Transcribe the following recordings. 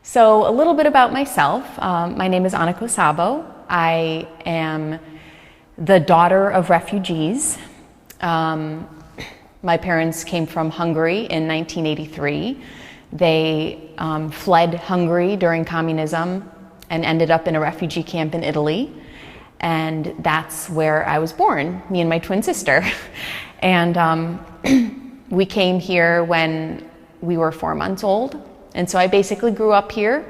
So a little bit about myself. My name is Anika Szabo. I am the daughter of refugees. My parents came from Hungary in 1983. They fled Hungary during communism and ended up in a refugee camp in Italy. And that's where I was born, me and my twin sister. And we came here when we were 4 months old. And so I basically grew up here,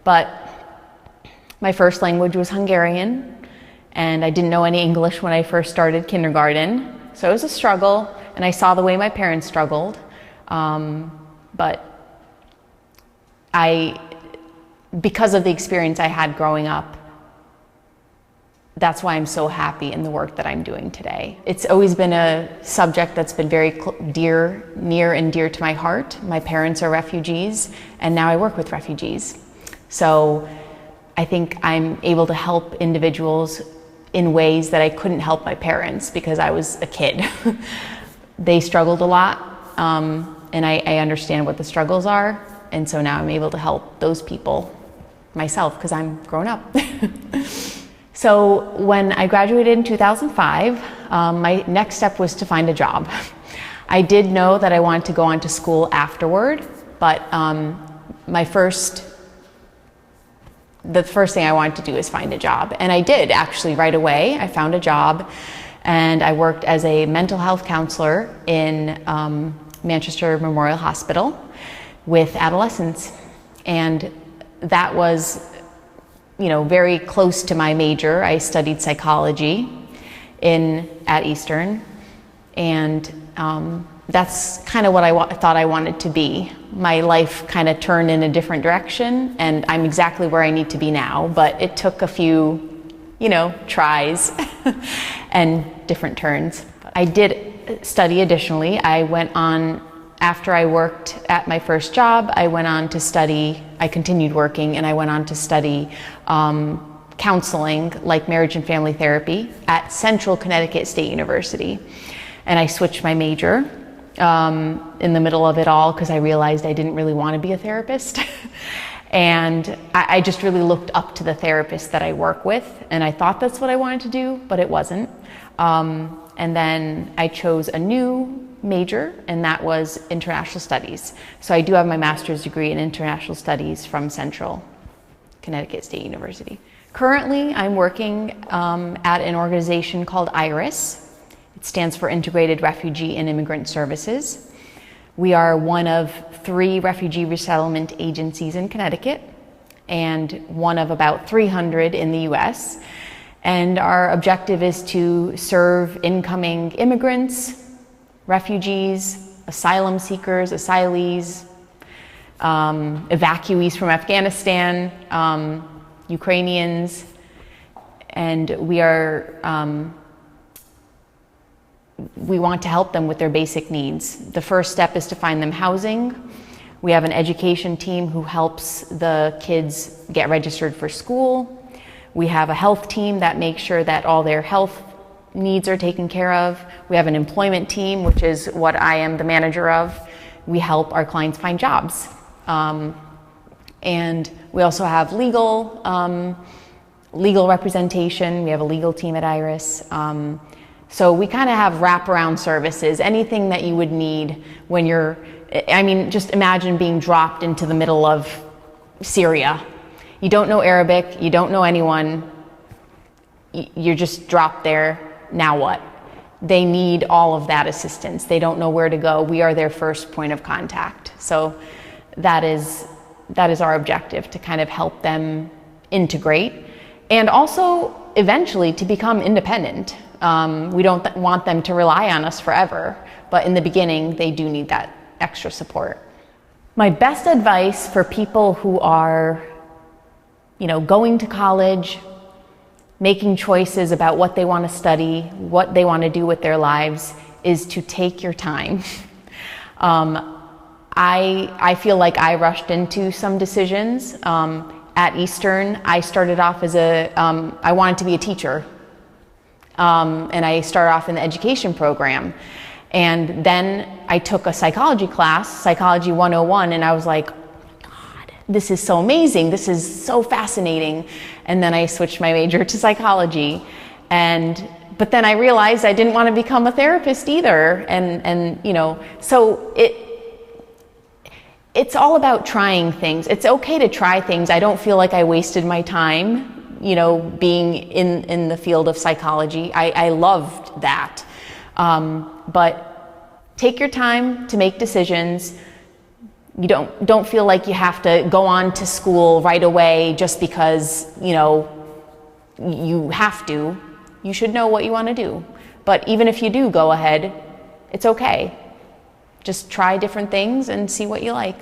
but my first language was Hungarian, and I didn't know any English when I first started kindergarten. So it was a struggle, and I saw the way my parents struggled. But because of the experience I had growing up, that's why I'm so happy in the work that I'm doing today. It's always been a subject that's been very near and dear to my heart. My parents are refugees, and now I work with refugees. So I think I'm able to help individuals in ways that I couldn't help my parents because I was a kid. They struggled a lot, and I understand what the struggles are, and so now I'm able to help those people myself because I'm grown up. So when I graduated in 2005, my next step was to find a job. I did know that I wanted to go on to school afterward, but the first thing I wanted to do is find a job. And I did actually right away. I found a job and I worked as a mental health counselor in Manchester Memorial Hospital with adolescents. And that was very close to my major. I studied psychology at Eastern, and that's kind of what I thought I wanted to be. My life kind of turned in a different direction, and I'm exactly where I need to be now, but it took a few, tries and different turns. I did study additionally. After I worked at my first job, I continued working, and I went on to study counseling, like marriage and family therapy, at Central Connecticut State University. And I switched my major in the middle of it all because I realized I didn't really want to be a therapist. And I just really looked up to the therapists that I work with, and I thought that's what I wanted to do, but it wasn't. And then I chose a new major, and that was international studies. So I do have my master's degree in international studies from Central Connecticut State University. Currently, I'm working at an organization called IRIS. It stands for Integrated Refugee and Immigrant Services. We are one of 3 refugee resettlement agencies in Connecticut and one of about 300 in the US. And our objective is to serve incoming immigrants, refugees, asylum seekers, asylees, evacuees from Afghanistan, Ukrainians, and we want to help them with their basic needs. The first step is to find them housing. We have an education team who helps the kids get registered for school. We have a health team that makes sure that all their health needs are taken care of. We have an employment team, which is what I am the manager of. We help our clients find jobs. And we also have legal representation. We have a legal team at IRIS. So we kind of have wraparound services, anything that you would need when just imagine being dropped into the middle of Syria. You don't know Arabic, you don't know anyone, you're just dropped there. Now what? They need all of that assistance. They don't know where to go. We are their first point of contact. So that is our objective, to kind of help them integrate and also eventually to become independent. We don't want them to rely on us forever, but in the beginning, they do need that extra support. My best advice for people who are, going to college, making choices about what they want to study, what they want to do with their lives, is to take your time. I feel like I rushed into some decisions. At Eastern, I started off as I wanted to be a teacher. And I started off in the education program. And then I took a psychology class, Psychology 101, and I was like, God, this is so amazing, this is so fascinating. And then I switched my major to psychology. But then I realized I didn't want to become a therapist either. And you know, so it's all about trying things. It's okay to try things. I don't feel like I wasted my time, you know, being in the field of psychology. I loved that. But take your time to make decisions. You don't feel like you have to go on to school right away just because, you know, you have to. You should know what you want to do. But even if you do go ahead, it's okay. Just try different things and see what you like.